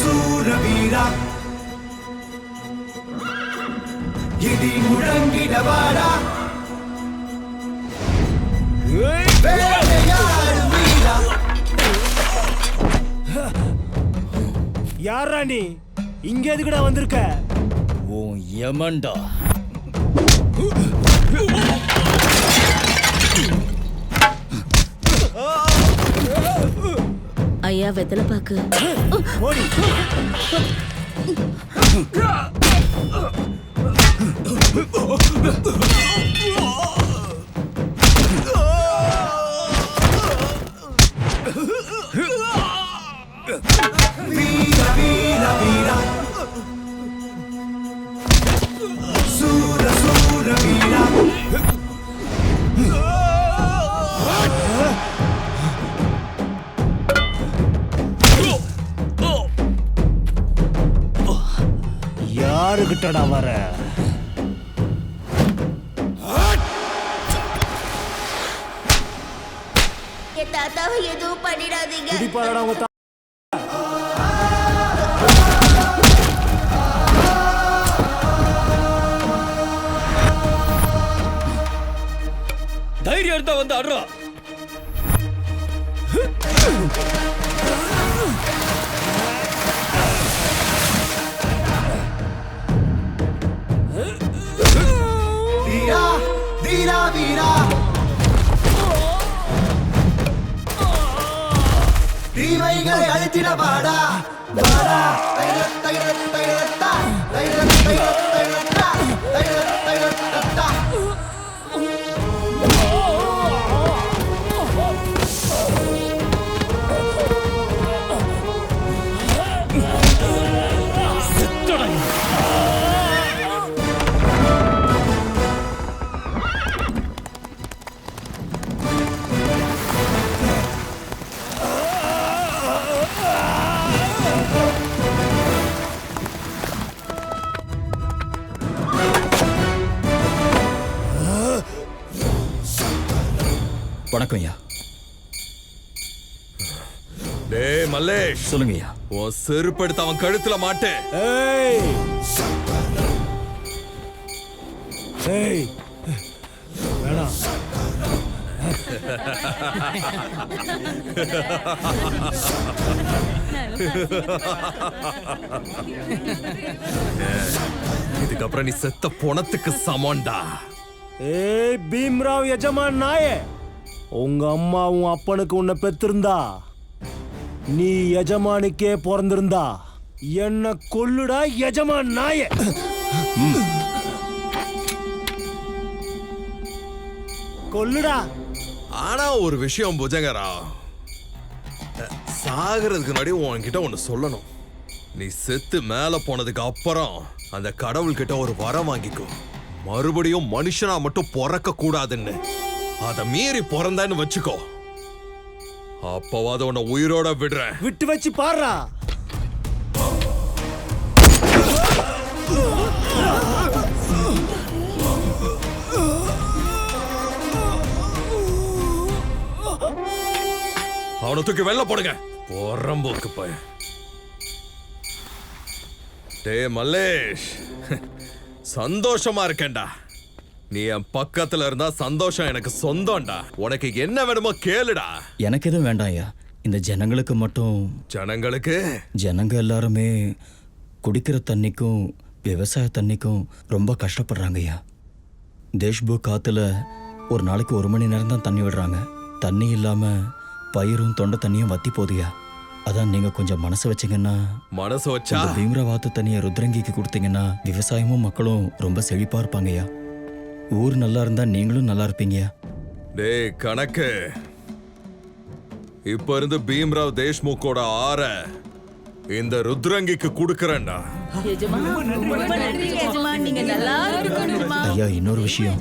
சூர வீரா இடி முழங்கிடவாடா யாரா நீ இங்க எதுக்குடா வந்திருக்க? உன் யமன்டா. ஐயா வெத்தலை பாக்கு. ஓடி. வீரா வீரா வீரா சூர சூர வீரா யாருகிட்டடா வர? என் தாத்தாவை எதுவும் பண்ணிடாதீங்க. குடிப்பாரடா உங்க தைரியம் இருந்தா வந்து ஆடுறா. வீரா வீரா வீரா தீமைகளை அழித்திட வாடா வாடா தைர தைர தைரத்தா தைர தைர தைரத்தா தைர தைரத்தா வணக்கம் ஐயா. டேய் மல்லேஷ், சொல்லுங்க ஐயா. உன் செருப்படுத்த அவன் கழுத்துல மாட்டு. ஏய் ஏய் வேணாம். இதுக்கப்புறம் நீ செத்த பொணத்துக்கு சமண்டா. ஏய் பீம்ராவ் எஜமான் நாயே, உங்க அம்மா உன் அப்பனுக்கு உன்னை பெத்திருந்தா நீ எஜமானுக்கே பிறந்திருந்தா என்ன கொல்லுடா எஜமான் நாயே. கொல்லுடா. ஆனா ஒரு விஷயம் புஜங்கரா, சாகிறதுக்கு முன்னாடி உன்கிட்ட ஒண்ணு சொல்லணும். நீ செத்து மேல போனதுக்கு அப்புறம் அந்த கடவுள் கிட்ட ஒரு வரம் வாங்கிக்கோ. மறுபடியும் மனுஷனா மட்டும் பிறக்க கூடாதுன்னு. அத மீறி பிறந்தான்னு வச்சுக்கோ, அப்பவாத உன்னை உயிரோட விடுறேன். விட்டு வச்சு பாடுறா. அவனை தூக்கி வெளில போடுங்க. பொறம்போக்கு போய். டே மல்லேஷ், சந்தோஷமா இருக்கேன்டா. நீ என் பக்கத்துல இருந்தா சந்தோஷம் எனக்கு சொந்தம்டா. உனக்கு என்ன வேணுமோ கேளுடா. எனக்கு எதுவும் வேண்டாம் ஐயா. இந்த ஜனங்களுக்கு மட்டும். ஜனங்களுக்கு? ஜனங்க எல்லாருமே குடிக்கிற தண்ணிக்கும் விவசாய தண்ணிக்கும் ரொம்ப கஷ்டப்படுறாங்க ஐயா. தேஷ்புக் காத்துல ஒரு நாளைக்கு 1 மணி நேரம் தான் தண்ணி விடுறாங்க. தண்ணி இல்லாம பயிரும் தொண்டை தண்ணியும் வத்தி போகுதுயா. அதான் நீங்க கொஞ்சம் மனசு வச்சீங்கன்னா, மனசு வச்சா பீம்ரவாத்து தண்ணியை ருத்ரங்கிக்கு கொடுத்தீங்கன்னா விவசாயமும் மக்களும் ரொம்ப செழிப்பா இருப்பாங்கய்யா. ஊர் நல்லா இருந்தா நீங்களும் நல்லா இருப்பீங்கயா. டேய் கணக்கு, இப்ப இருந்து பீம்ராவ் தேஷ்முக்கோட ஆற இந்த ருத்ரங்கிக்கு கொடுக்கறேன்டா. ஐயா இன்னொரு விஷயம்,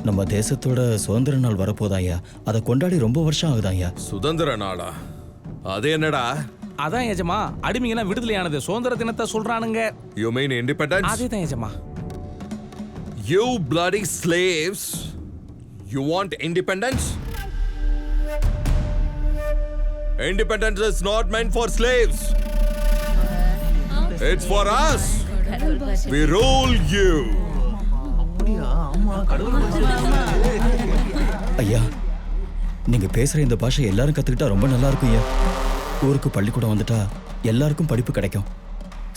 நம்ம தேசத்தோட சுதந்திர நாள் வரப்போதாயா. அதை கொண்டாடி ரொம்ப வருஷம் ஆகுதாயா. சுதந்திர நாளா? அது என்னடா? அதான் எஜமா, அடிமைங்கெல்லாம் விடுதலையானது சுதந்திர தினத்தை சொல்றானுங்க. You mean independence? அதேதான் எஜமா. You bloody slaves! You want independence? Independence is not meant for slaves. It's for us. We rule you. ஐயா நீங்க பேசுற இந்த பாஷை எல்லாரும் கத்துக்கிட்டா ரொம்ப நல்லா இருக்கும் ஐயா. ஊருக்கு பள்ளிக்கூடம் வந்துட்டா எல்லாருக்கும் படிப்பு கிடைக்கும்.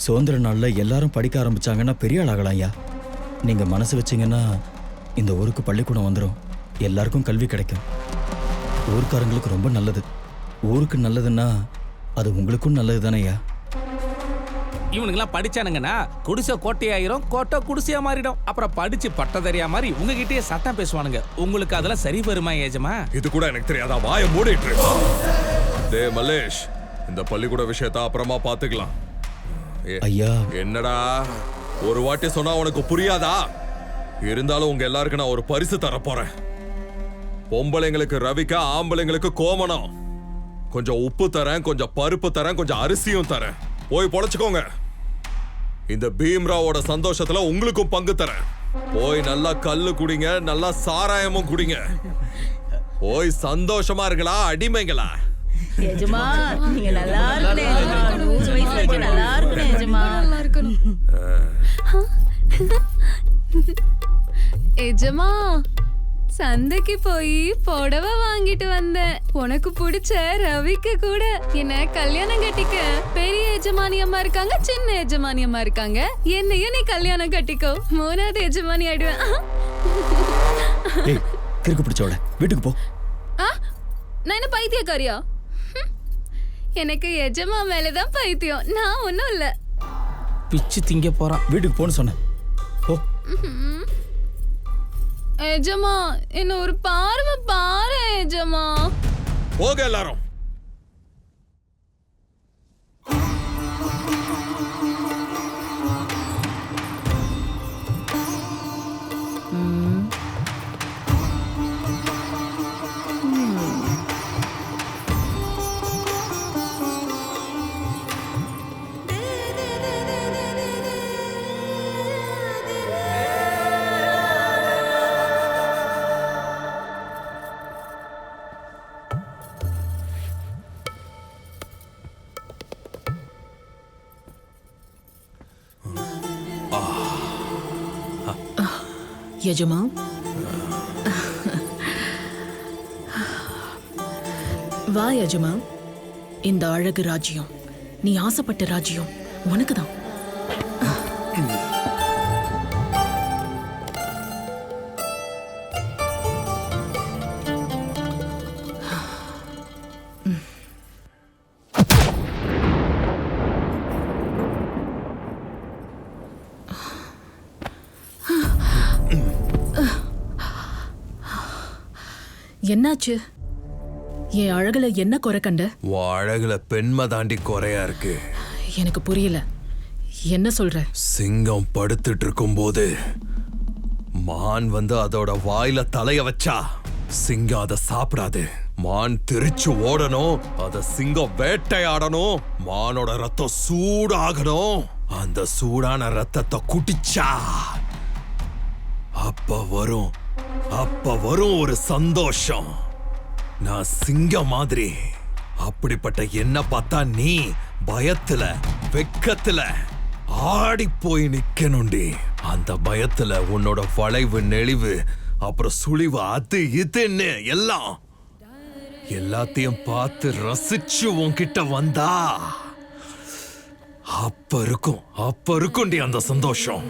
சுதந்திர நாள்ல எல்லாரும் படிக்க ஆரம்பிச்சாங்கன்னா பெரிய ஆள் ஆகலாம் ஐயா. நீங்க மனசு வச்சீங்கன்னா இந்த ஊருக்கு பள்ளிக்கூடம் வந்துடும், எல்லாருக்கும் கல்வி கிடைக்கும். ஊர்க்காரங்களுக்கு ரொம்ப நல்லது. ஊருக்கு நல்லதுன்னா அது உங்களுக்கும் நல்லது தானே ஐயா. இவனுங்கெல்லாம் படிச்சானுங்கன்னா குடிசை கோட்டையாயிரும், கோட்டை குடிசையா மாறிடும். அப்புறம் படிச்சு பட்டதறியா மாதிரி உங்ககிட்டயே சட்டம் பேசுவானுங்க. உங்களுக்கு அதெல்லாம் சரி வருமா ஏஜமா? இது கூட எனக்கு தெரியாதா? வாயை மூடிட்டு இரு. டேய் மல்லேஷ், இந்த பள்ளிக்கூட விஷயத்த அப்புறமா பாத்துக்கலாம். ஐயா என்னடா ஒரு வாட்டி சொன்னா உனக்கு புரியாதா? இருந்தாலும் உங்க எல்லாருக்கும் நான் ஒரு பரிசு தர போறேன். பொம்பளைங்களுக்கு ரவிக்கா, ஆம்பளைங்களுக்கு கோமணம். கொஞ்சம் உப்பு தரேன், கொஞ்சம் பருப்பு தரேன், கொஞ்சம் அரிசியும் தரேன். போய் பொழைச்சுக்கோங்க. இந்த பீம்ராவோட சந்தோஷத்துல உங்களுக்கும் பங்கு தரேன். போய் நல்லா கல்லு குடிங்க, நல்லா சாராயமும் குடிங்க. போய் சந்தோஷமா இருங்களா அடிமைங்களா? எஜமா நீங்க நல்லா இருக்கணும். 100 வயசு வரைக்கும் நல்லா இருக்கணும் எஜமா. எஜமா சந்தைக்கு போய் புடவை வாங்கிட்டு வந்தேன். உனக்கு பிடிச்ச ரவிக்கு கூட. என்ன கல்யாணம் கட்டிக்க. பெரிய எஜமானி அம்மா இருக்காங்க, சின்ன எஜமானி அம்மா இருக்காங்க. என்னையும் நீ கல்யாணம் கட்டிக்கோ, 3வது எஜமானி ஆயிடுவேன். ஏய் கிறுக்கு பிடிச்சோட வீட்டுக்கு போ. நான் என்ன பைத்தியக்காரியா? எனக்கு எஜமா மேலதான் பைத்தியம், நான் ஒன்னும் இல்ல. பிச்சு திங்க போறான். வீட்டுக்கு போன்னு சொன்னேன். போ. எஜமா என்ன ஒரு பார்வை பாரு எஜமா. போக எல்லாரும். எஜமா வா எஜமா. இந்த அழகு ராஜ்யம், நீ ஆசைப்பட்ட ராஜ்யம் உனக்குதான். என்னாச்சு? என் அழகுல என்ன குறை கண்ட? அழகுல பெண்மை தாண்டி குறையா இருக்கு. எனக்கு புரியல, என்ன சொல்ற? சிங்கம் படுத்துட்டு இருக்கும் போது மான் வந்து அதோட வாயில தலைய வச்சா சிங்கம் அதை சாப்பிடாது. மான் திருச்சு ஓடணும், அத சிங்கம் வேட்டையாடணும். மானோட ரத்தம் சூடாகணும். அந்த சூடான ரத்தத்தை குடிச்சா அப்ப வரும் ஒரு சந்தோஷம். நான் சிங்கம் மாதிரி. அப்படிப்பட்ட என்ன பார்த்தா நீ பயத்துல வெக்கத்துல ஆடி போய் நிக்கணும்டி. அந்த பயத்துல உன்னோட வளைவு நெளிவு அப்புறம் சுழிவு அது இதுன்னு எல்லாத்தையும் பார்த்து ரசிச்சு உன்கிட்ட வந்தா அப்ப இருக்கும்டி அந்த சந்தோஷம்.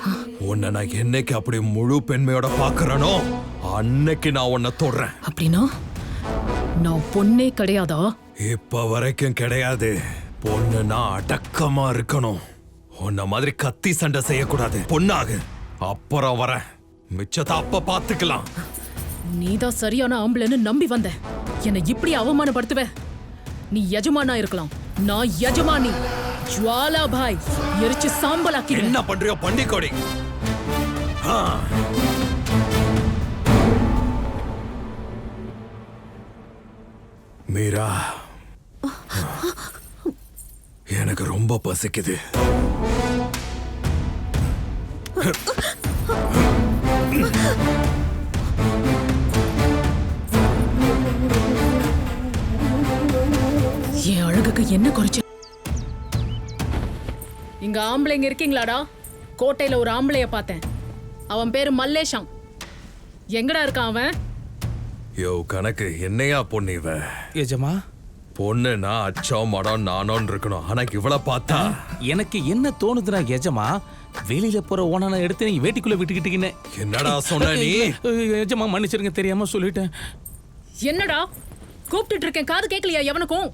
உன்னை நான் என்னைக்கு அப்படி முழு பெண்மையோட பாக்குறனோ அன்னைக்கு நான் உன்னை தொடுறேன். அப்படின்னா நான் பொண்ணே கிடையாதா? இப்ப வரைக்கும் கிடையாது. பொண்ணுனா அடக்கமா இருக்கணும். உன்ன மாதிரி கத்தி சண்டை செய்யக்கூடாது. பொண்ணாகு, அப்புறம் வர மிச்சத்தை அப்ப பாத்துக்கலாம். நீதான் சரியான ஆம்பளைன்னு நம்பி வந்த. என்னை இப்படி அவமானப்படுத்துவ? நீ எஜமானா இருக்கலாம், நான் எஜமானி. ஜுவாலா பாய் எரிச்சு சாம்பலாக்கி. என்ன பண்றியோ பண்டிகோடி. மீரா, எனக்கு ரொம்ப பசிக்குது. என் அழகுக்கு என்ன குறைச்ச? இங்க ஆம்பளைங்க இருக்கீங்களாடா? கோட்டையில ஒரு ஆம்பளைய பார்த்தேன். அவன் பேரு மல்லேஷம். எங்கடா இருக்கான் அவன்? யோ கணக்கு என்னையா பொண்ணு இவ? எஜமா பொண்ணுனா அச்சம் மடம் நானோன்னு இருக்கணும். ஆனா இவள பார்த்தா எனக்கு என்ன தோணுதுன்னா எஜமா, வெளியில போற ஓனான எடுத்து நீங்க வேட்டிக்குள்ள விட்டுக்கிட்டீங்கன்னு. என்னடா சொன்ன நீ? எஜமா மன்னிச்சிருங்க, தெரியாம சொல்லிட்டேன். என்னடா கூப்பிட்டுட்டு இருக்கேன், காது கேட்கலையா எவனுக்கும்?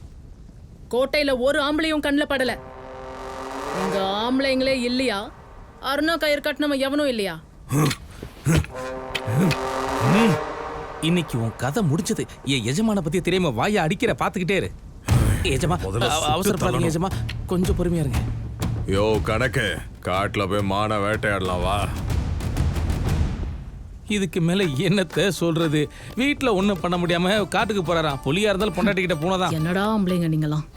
கோட்டையில ஒரு ஆம்பளையும் கண்ணில் படல. உங்க ஆம்பளைங்களே இல்லையா? அருணா கயிறு கட்டினவன் எவனும் இல்லையா? இன்னைக்கு உன் கதை முடிச்சது. என் எஜமான பத்தி தெரியாம வாயை அடிக்கிற பாத்துக்கிட்டே இரு. எஜமா முதல்ல சுட்டு அவசரப்படாதீங்க தள்ளணும். எஜமா, கொஞ்சம் பொறுமையா இருங்க. யோ கணக்கு, காட்டுல போய் மான வேட்டையாடலாம் வா. இதுக்கு மேல என்னத்த சொல்றது? வீட்டுல ஒண்ணும் பண்ண முடியாம காட்டுக்கு போறாராம். புலியா இருந்தாலும் பொண்டாட்டிக்கிட்ட போனதான். என்னடா ஆம்பளைங்க நீங்களாம்?